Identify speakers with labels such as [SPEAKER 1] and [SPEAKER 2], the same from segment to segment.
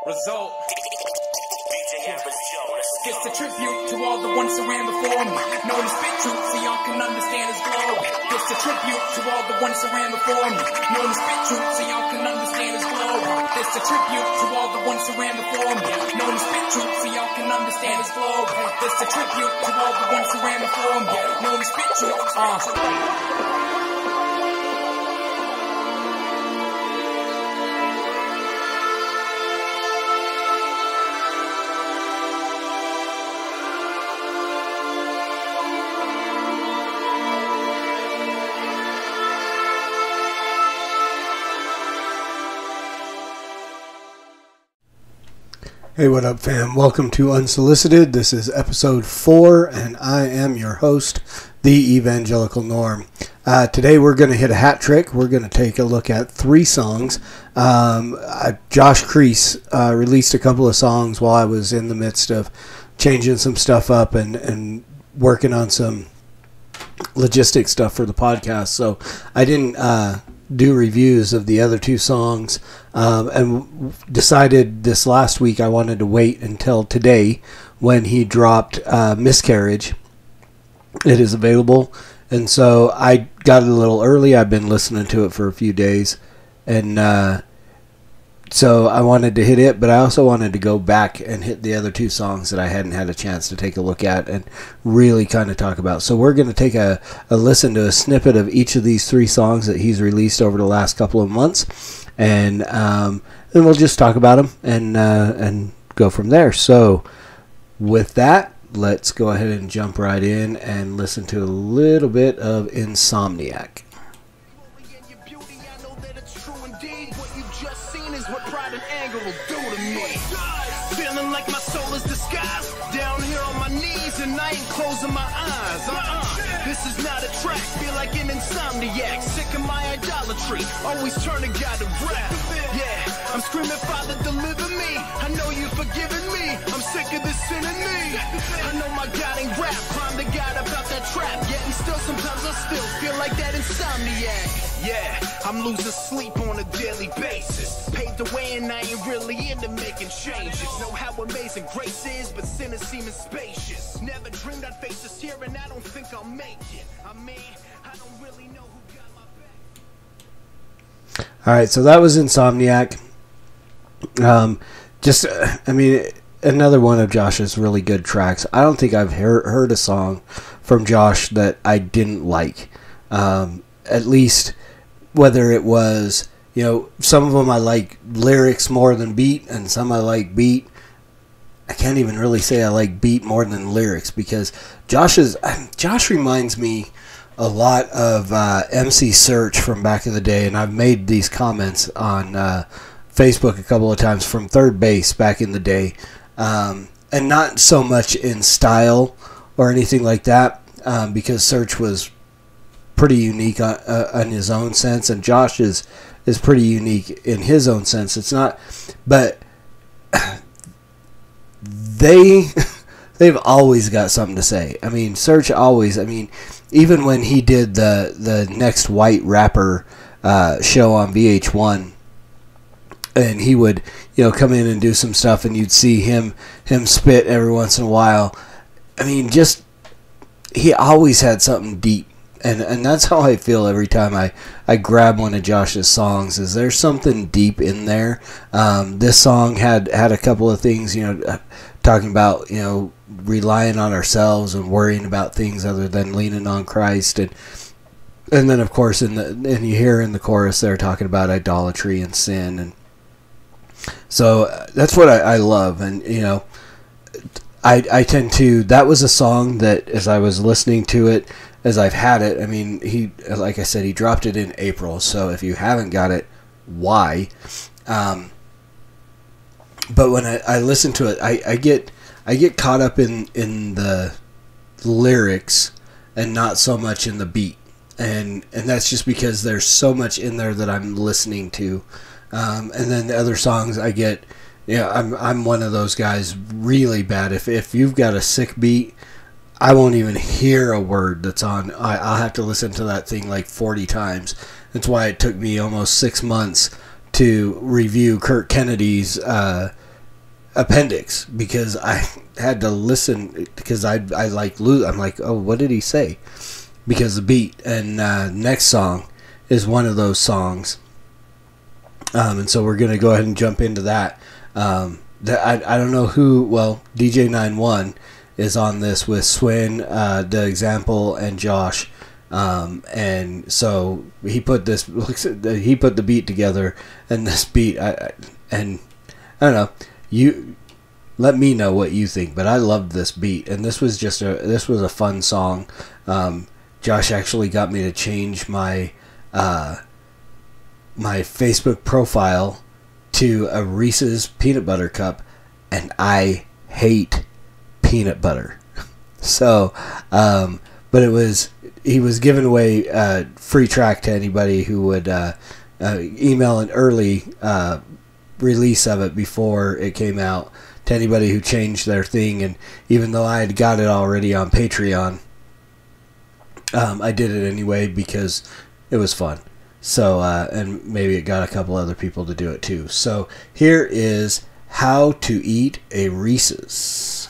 [SPEAKER 1] Result. It's a tribute to all the ones who ran before me. Knowing the spit truth so y'all can understand his glory. It's a tribute to all the ones who ran before me. Knowing the spit truth so y'all can understand his glory. It's a tribute to all the ones who ran before me. Knowing the spit truth so y'all can understand his glory. It's a tribute to all the ones who ran before me. Knowing the spit truth.
[SPEAKER 2] Hey, what up, fam? Welcome to Unsolicited. This is episode 4, and I am your host, the Evangelical Norm. Today we're going to hit a hat trick. We're going to take a look at 3 songs. Josh Kriese released a couple of songs while I was in the midst of changing some stuff up and working on some logistic stuff for the podcast. So I didn't do reviews of the other 2 songs, and decided this last week I wanted to wait until today when he dropped Miscarriage. It is available, and so I got it a little early. I've been listening to it for a few days, and so I wanted to hit it, but I also wanted to go back and hit the other 2 songs that I hadn't had a chance to take a look at and really kind of talk about. So we're going to take a listen to a snippet of each of these 3 songs that he's released over the last couple of months, and then we'll just talk about them and go from there. So with that, let's go ahead and jump right in and listen to a little bit of Insomniac.
[SPEAKER 3] What pride and anger will do to me. Feeling like my soul is disguised. Down here on my knees and I ain't closing my eyes. This is not a track. Feel like an insomniac. Sick of my idolatry. Always turning God to rap. Yeah, I'm screaming, Father, deliver me. I know you've forgiven me. I'm sick of this sin in me. I know my God ain't rap. Climb the God about that trap. Yet and still sometimes I still feel like that insomniac. Yeah, I'm losing sleep on a daily basis. Paved the way and I ain't really into making changes. Know how amazing grace is, but sin is seeming spacious. Never dreamed I'd face this here and I don't think I'll make it. I mean, I don't really know who got my back.
[SPEAKER 2] Alright, so that was Insomniac. Another one of Josh's really good tracks. I don't think I've heard a song from Josh that I didn't like. At least whether it was, some of them I like lyrics more than beat, and some I like beat. I can't even really say I like beat more than lyrics, because Josh reminds me a lot of MC Search from back in the day, and I've made these comments on Facebook a couple of times, from Third Base back in the day, and not so much in style or anything like that, because Search was pretty unique on his own sense, and Josh is pretty unique in his own sense. It's not, but they've always got something to say. I mean, Search always. I mean, even when he did the Next White Rapper show on VH1, and he would come in and do some stuff, and you'd see him spit every once in a while. I mean, just he always had something deep. And that's how I feel every time I grab one of Josh's songs, is there's something deep in there. This song had a couple of things, talking about, relying on ourselves and worrying about things other than leaning on Christ. And then, of course, and you hear in the chorus they're talking about idolatry and sin. And so that's what I love. And, I tend to, that was a song that as I was listening to it, as I've had it, I mean, like I said, he dropped it in April, so if you haven't got it, why? But when I listen to it, I get caught up in the lyrics and not so much in the beat, and that's just because there's so much in there that I'm listening to, and then the other songs I get, I'm one of those guys really bad. If you've got a sick beat, I won't even hear a word that's on. I'll have to listen to that thing like 40 times. That's why it took me almost 6 months to review Kirk Kennedy's appendix because I had to listen because I'm like, oh, what did he say? Because the beat and next song is one of those songs, and so we're gonna go ahead and jump into that. I don't know who. Well, DJ 91 is on this with Swin, the Example, and Josh. And so he put the beat together, and this beat, I don't know, you let me know what you think, but I loved this beat, and this was a fun song. Josh actually got me to change my my Facebook profile to a Reese's peanut butter cup, and I hate peanut butter. So, but he was giving away a free track to anybody who would email an early release of it before it came out, to anybody who changed their thing. And even though I had got it already on Patreon, I did it anyway because it was fun. So, and maybe it got a couple other people to do it too. So here is how to eat a Reese's.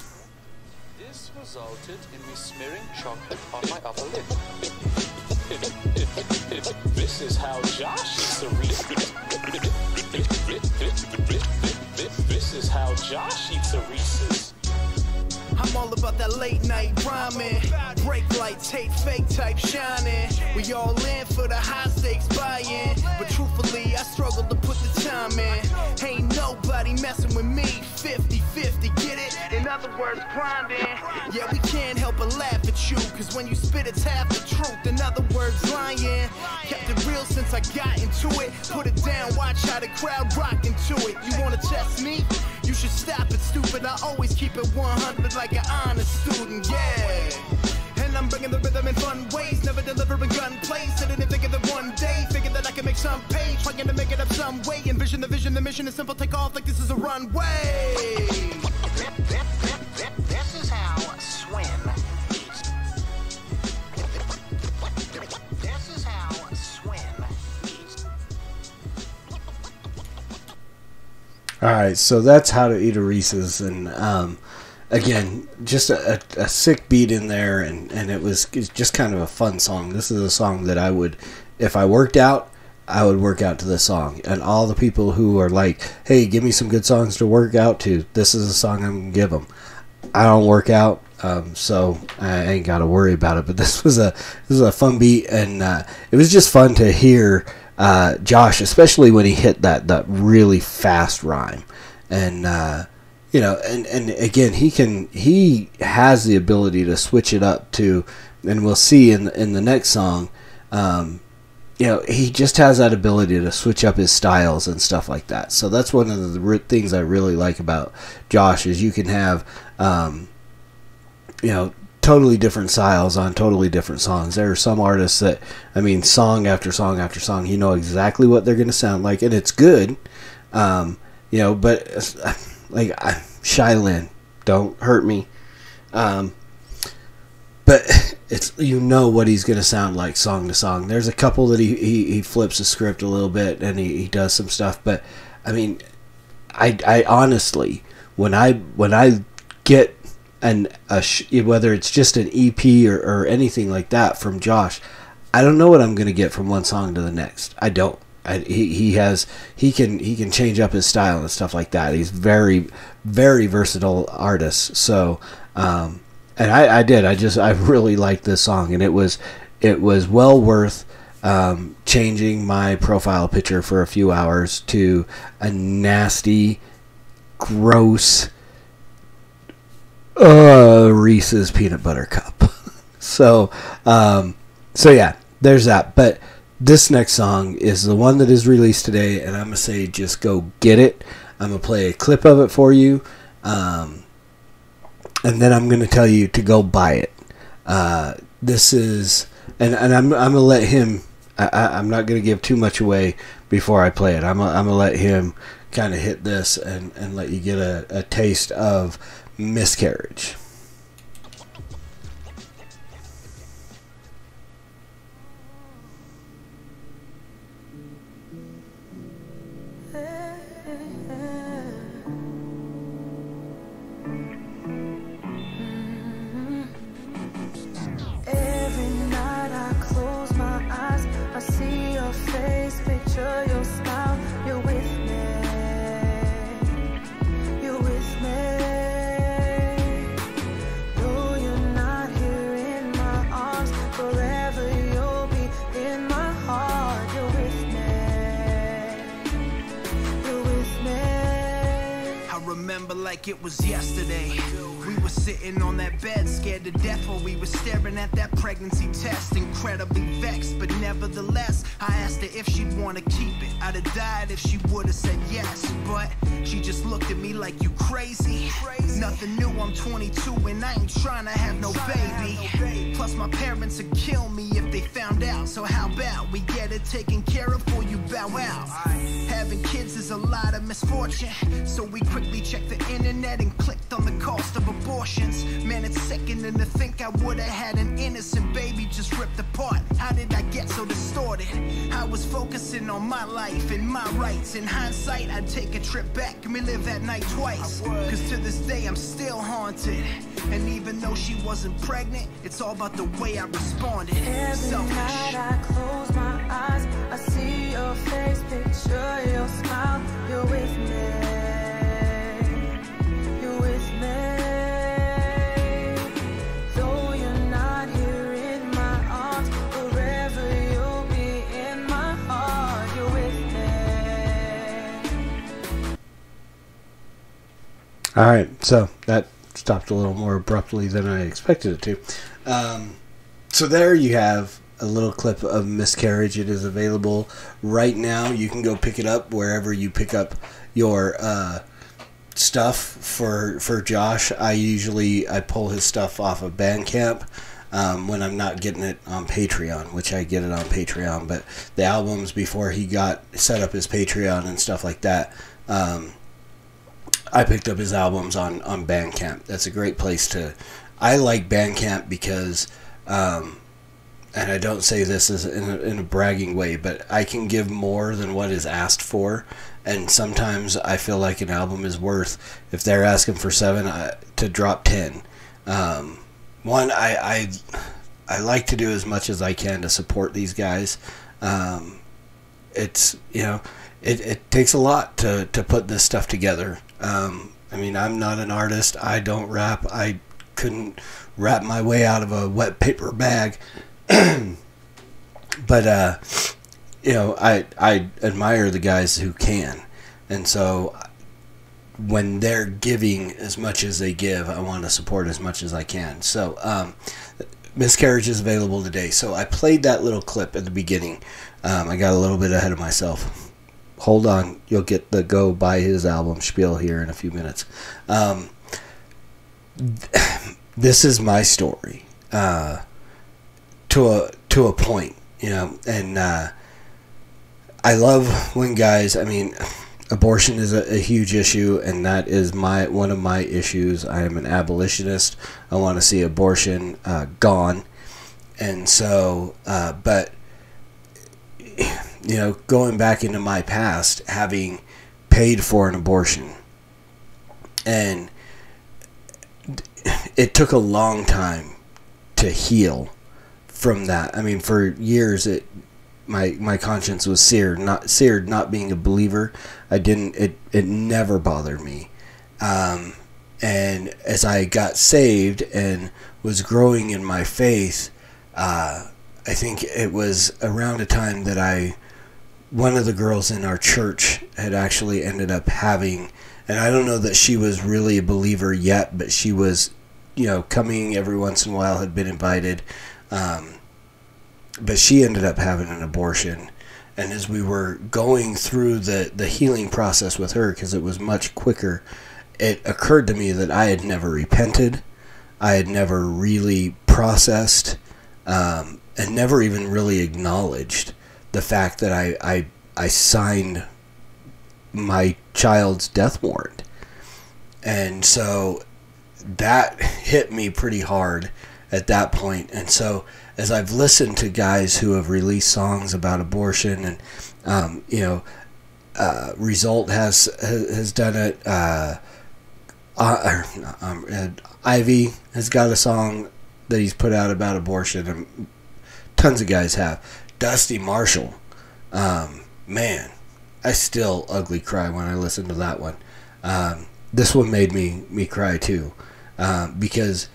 [SPEAKER 4] This resulted in me smearing chocolate on my upper lip. This is how Josh eats a Reese's. This is how Josh eats a Reese's.
[SPEAKER 3] I'm all about that late night rhyming. Brake lights, hate fake type shining. We all in for the high stakes buy-in. But truthfully, I struggle to put the time in. Ain't nobody messing with me. 50-50, get it? In other words, grinding. Yeah, we can't help but laugh at you, cause when you spit, it's half the truth. In other words, lying. Kept it real since I got into it. Put it down, watch how the crowd rock into it. You wanna test me? You should stop it, stupid. I always keep it 100 like an honest student, yeah. And I'm bringing the rhythm in fun ways, never delivering gunplay. Sitting and thinking that one day, figure that I can make some pay, trying to make it up some way. Envision the vision, the mission is simple, take off like this is a runway.
[SPEAKER 5] This is how swim eats. This is how swim eats.
[SPEAKER 2] Alright, so that's how to eat a Reese's, and again, just a sick beat in there, and it's just kind of a fun song. This is a song that I would, if I worked out, I would work out to this song. And all the people who are like, hey, give me some good songs to work out to, this is a song I'm going to give them. I don't work out, so I ain't got to worry about it. But this was a fun beat, and it was just fun to hear Josh, especially when he hit that really fast rhyme. And you know, and again, he has the ability to switch it up to, and we'll see in the next song. You know, he just has that ability to switch up his styles and stuff like that. So that's one of the things I really like about Josh, is you can have, you know, totally different styles on totally different songs. There are some artists that, I mean, song after song after song, you know exactly what they're going to sound like, and it's good. You know, but like Shylin, don't hurt me. But it's, you know what he's going to sound like song to song. There's a couple that he flips the script a little bit and he does some stuff. But I mean, I honestly, when I get whether it's just an EP or anything like that from Josh, I don't know what I'm going to get from one song to the next. I don't. He can change up his style and stuff like that. He's very, very versatile artist. So, and I really liked this song, and it was well worth changing my profile picture for a few hours to a nasty, gross Reese's peanut butter cup. So yeah, there's that. But this next song is the one that is released today, and I'm going to say just go get it. I'm going to play a clip of it for you, and then I'm going to tell you to go buy it. This is, and I'm going to let him, I'm not going to give too much away before I play it. I'm going to let him kind of hit this and let you get a taste of Miscarriage.
[SPEAKER 6] see your face, picture your smile. You're with me. You're with me. Though you're not here in my arms, forever you'll be in my heart. You're with me. You're with me.
[SPEAKER 3] I remember like it was yesterday. We were sitting on that bed, scared to death while we were staring at that pregnancy test. Incredibly vexed, but nevertheless, I asked her if she'd want to keep it. I'd have died if she would have said yes, but she just looked at me like, you crazy? Nothing new, I'm 22 and I ain't trying to have no baby. Plus my parents would kill me if they found out. So how about we get it taken care of before you bow out? Having kids is a lot of misfortune, so we quickly checked the internet and clicked on the cost of abortions. Man, it's sickening to think I would've had an innocent baby just ripped apart. How did I get so distorted? I was focusing on my life and my rights. In hindsight, I'd take a trip back and relive that night twice. Cause to this day, I'm still haunted. And even though she wasn't pregnant, it's all about the way I responded.
[SPEAKER 6] Every night I close my eyes, I see your face, picture your smile. You're with me. You're with me. Though you're not here in my arms, forever you'll be in my heart. You're with me.
[SPEAKER 2] Alright, so that stopped a little more abruptly than I expected it to. So there you have a little clip of Miscarriage. It is available right now. You can go pick it up wherever you pick up your stuff for Josh. I pull his stuff off of Bandcamp when I'm not getting it on Patreon, which I get it on Patreon. But the albums, before he got set up his Patreon and stuff like that, I picked up his albums on Bandcamp. That's a great place to... I like Bandcamp because... and I don't say this as in a bragging way, but I can give more than what is asked for, and sometimes I feel like an album is worth, if they're asking for 7, to drop 10. One, I like to do as much as I can to support these guys. It's, you know, it takes a lot to put this stuff together. I mean, I'm not an artist. I don't rap. I couldn't rap my way out of a wet paper bag. But you know, I admire the guys who can, and so when they're giving as much as they give, I want to support as much as I can. So Miscarriage is available today. So I played that little clip at the beginning. I got a little bit ahead of myself. Hold on, you'll get the go buy his album spiel here in a few minutes. This is my story. To a point, you know, and I love when guys, I mean, abortion is a huge issue, and that is one of my issues. I am an abolitionist. I want to see abortion gone, and so, but, you know, going back into my past, having paid for an abortion, and it took a long time to heal from that. I mean, for years, my conscience was seared. Not being a believer, it never bothered me. And as I got saved and was growing in my faith, I think it was around a time that one of the girls in our church had actually ended up having, and I don't know that she was really a believer yet, but she was, you know, coming every once in a while, had been invited. But she ended up having an abortion, and as we were going through the healing process with her, because it was much quicker, it occurred to me that I had never repented, I had never really processed, and never even really acknowledged the fact that I signed my child's death warrant. And so that hit me pretty hard at that point. And so as I've listened to guys who have released songs about abortion, and you know, Result has done it, Ivy has got a song that he's put out about abortion, and tons of guys have. Dusty Marshall. Man, I still ugly cry when I listen to that one. This one made me cry too, because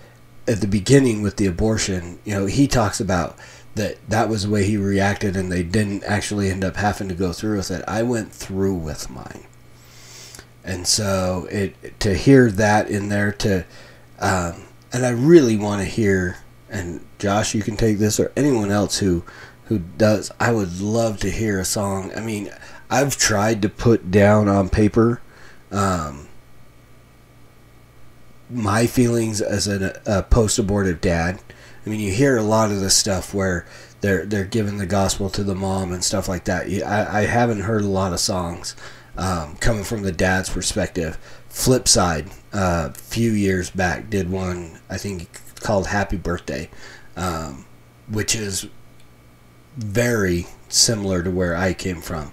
[SPEAKER 2] at the beginning with the abortion, he talks about that was the way he reacted, and they didn't actually end up having to go through with it. I went through with mine, and so to hear that in there, and I really want to hear. And Josh, you can take this, or anyone else who does. I would love to hear a song. I mean, I've tried to put down on paper my feelings as a post-abortive dad. I mean, you hear a lot of this stuff where they're giving the gospel to the mom and stuff like that. I haven't heard a lot of songs coming from the dad's perspective. Flipside, a few years back, did one, I think, called Happy Birthday, which is very similar to where I came from.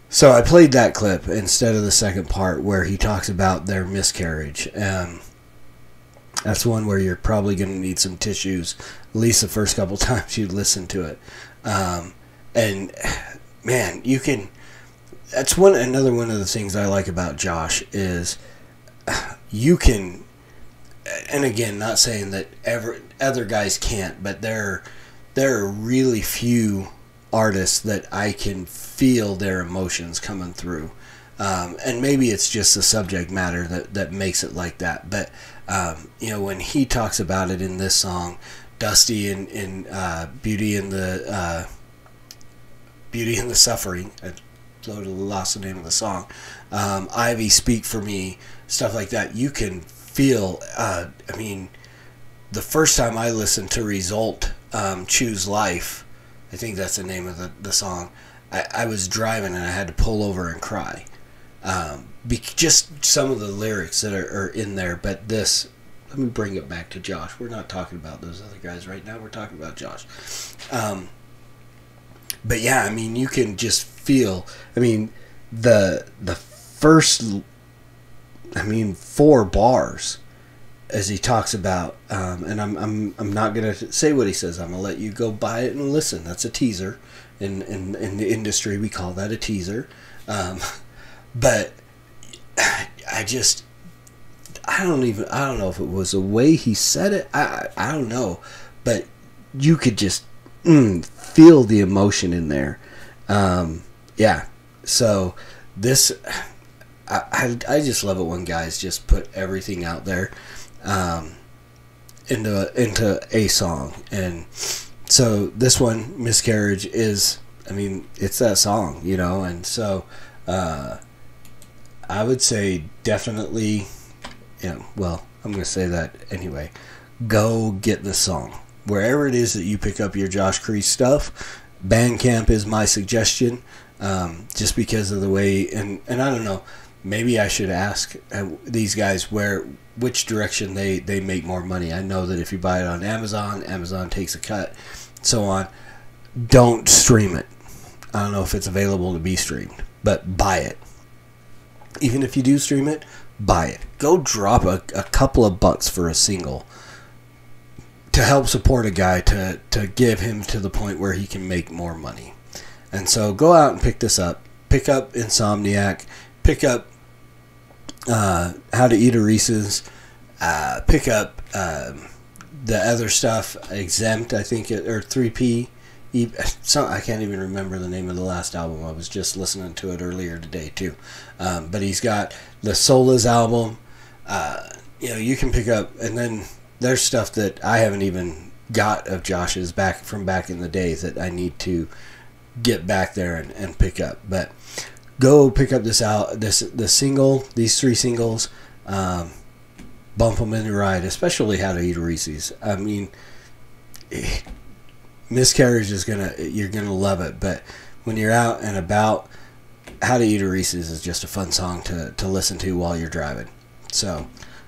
[SPEAKER 2] So I played that clip instead of the second part where he talks about their miscarriage. That's one where you're probably going to need some tissues, at least the first couple times you listen to it. And man, you can. That's another one of the things I like about Josh is you can. And again, not saying that other guys can't, but there are really few artists that I can feel their emotions coming through. And maybe it's just the subject matter that makes it like that. But, when he talks about it in this song, Dusty in Beauty and the Suffering, I lost the name of the song, Ivy, Speak for Me, stuff like that, you can feel, the first time I listened to Result, Choose Life, I think that's the name of the song, I was driving and I had to pull over and cry. Just some of the lyrics that are in there, but this, let me bring it back to Josh. We're not talking about those other guys right now, we're talking about Josh. But yeah, you can just feel, the first, 4 bars as he talks about, and I'm not gonna say what he says. I'm gonna let you go buy it and listen. That's a teaser. In the industry, we call that a teaser. But I don't know if it was the way he said it. I don't know, but you could just feel the emotion in there. Yeah. So this, I just love it when guys just put everything out there into a song. And so this one, Miscarriage, is, it's that song, and so I would say definitely, well, I'm going to say that anyway, go get the song. Wherever it is that you pick up your Josh Kriese stuff, Bandcamp is my suggestion, just because of the way, and I don't know, maybe I should ask these guys which direction they make more money. I know that if you buy it on Amazon takes a cut, so on. Don't stream it. I don't know if it's available to be streamed, but buy it. Even if you do stream it, buy it. Go drop a couple of bucks for a single to help support a guy to give him to the point where he can make more money. And so go out and pick this up. Pick up Insomniac. Pick up How to Eat a Reese's. Pick up the other stuff, Exempt, I think, or 3P. I can't even remember the name of the last album. I was just listening to it earlier today too. But he's got the Solas album. You can pick up, and then there's stuff that I haven't even got of Josh's back in the day that I need to get back there and pick up. But go pick up this single, these 3 singles. Bump them in the ride, especially How to Eat a Reese's. Miscarriage you're gonna love it, but when you're out and about, How to Eat a Reese's is just a fun song to listen to while you're driving. So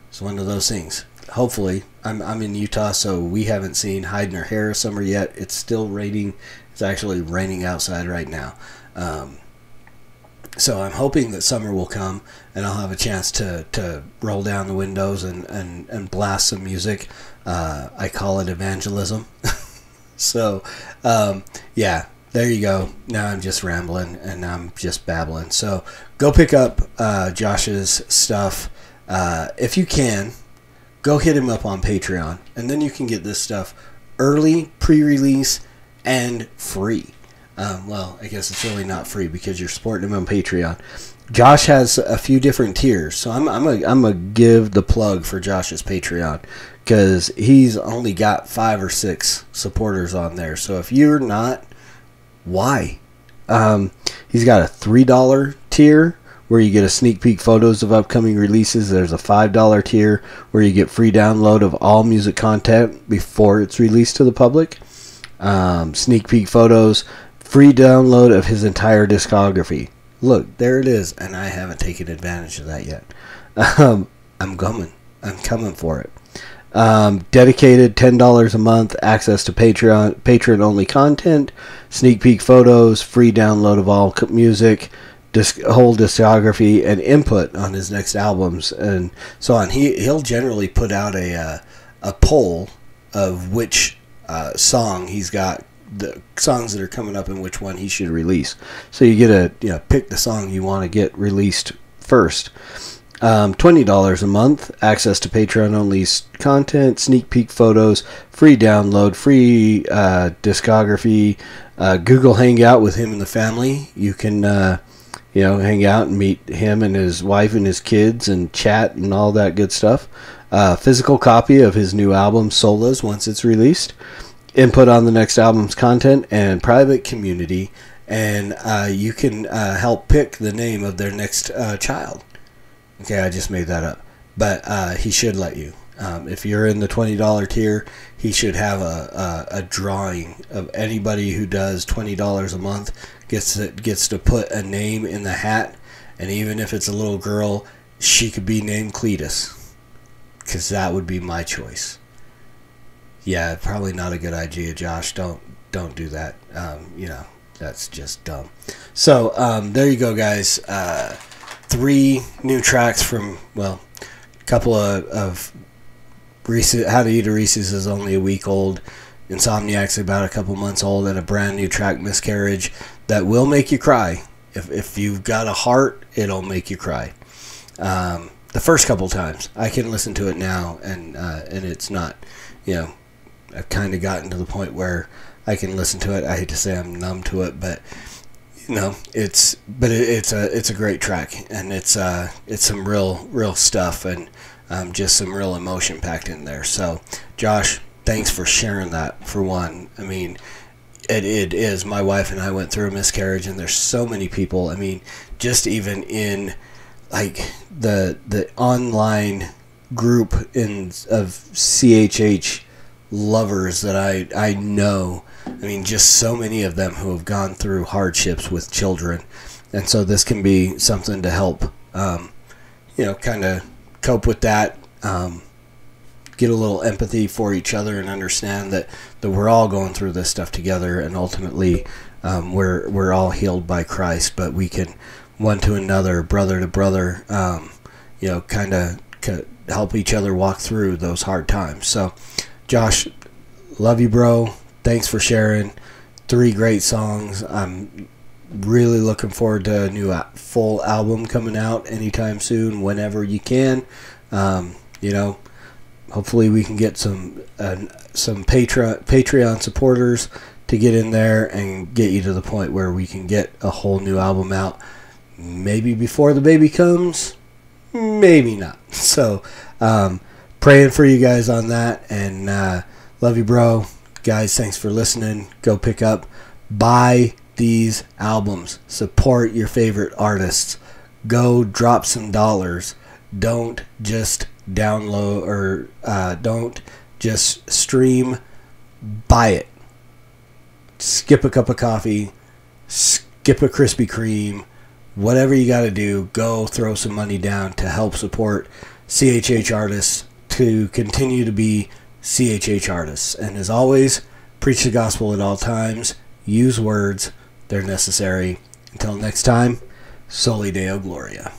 [SPEAKER 2] it's one of those things. Hopefully, I'm in Utah, so we haven't seen Hide in Her Hair summer yet. It's still raining. It's actually raining outside right now. So I'm hoping that summer will come and I'll have a chance to roll down the windows and blast some music. I call it evangelism. So, yeah, there you go. Now I'm just rambling and I'm just babbling. So go pick up Josh's stuff. If you can, go hit him up on Patreon. And then you can get this stuff early, pre-release, and free. Well, I guess it's really not free because you're supporting him on Patreon. Josh has a few different tiers, so I'm gonna give the plug for Josh's Patreon because he's only got 5 or 6 supporters on there. So if you're not, why? He's got a $3 tier where you get a sneak peek photos of upcoming releases. There's a $5 tier where you get free download of all music content before it's released to the public. Sneak peek photos, free download of his entire discography. Look, there it is, and I haven't taken advantage of that yet. I'm coming for it. Dedicated $10 a month, access to patron-only content, sneak peek photos, free download of all music, whole discography, and input on his next albums, and so on. He'll generally put out a poll of which song he's got, the songs that are coming up and which one he should release. So you get to pick the song you want to get released first. $20 a month, access to Patreon-only content, sneak peek photos, free download, free discography, Google Hangout with him and the family. You can hang out and meet him and his wife and his kids and chat and all that good stuff. Physical copy of his new album, Solas, once it's released. Input on the next album's content and private community. And you can help pick the name of their next child. Okay, I just made that up. But he should let you. If you're in the $20 tier, he should have a drawing of anybody who does $20 a month gets to put a name in the hat. And even if it's a little girl, she could be named Cletus. Because that would be my choice. Yeah, probably not a good idea, Josh. Don't do that. That's just dumb. So there you go, guys. 3 new tracks from, a couple of Reese's. How to Eat a Reese's is only a week old. Insomniac's about a couple months old, and a brand new track, Miscarriage, that will make you cry. If you've got a heart, it'll make you cry. The first couple times, I can listen to it now, and it's not, I've kind of gotten to the point where I can listen to it. I hate to say I'm numb to it, but it's a great track, and it's some real stuff, and just some real emotion packed in there. So, Josh, thanks for sharing that. For one, I mean, it is. My wife and I went through a miscarriage, and there's so many people. I mean, just even in like the online group of CHH lovers that I know. I mean, just so many of them who have gone through hardships with children, and so this can be something to help, kind of cope with that, get a little empathy for each other, and understand that we're all going through this stuff together, and ultimately, we're all healed by Christ, but we can one to another, brother to brother, kind of help each other walk through those hard times. So, Josh, love you, bro. Thanks for sharing. 3 great songs. I'm really looking forward to a new full album coming out anytime soon, whenever you can. Hopefully we can get some Patreon supporters to get in there and get you to the point where we can get a whole new album out. Maybe before the baby comes, maybe not. So, praying for you guys on that, and love you, bro. Guys, thanks for listening. Go pick up, buy these albums, support your favorite artists, go drop some dollars. Don't just download or don't just stream, buy it. Skip a cup of coffee, skip a Krispy Kreme, whatever you got to do, go throw some money down to help support CHH artists to continue to be CHH artists. And as always, preach the gospel at all times. Use words. They're necessary. Until next time, Soli Deo Gloria.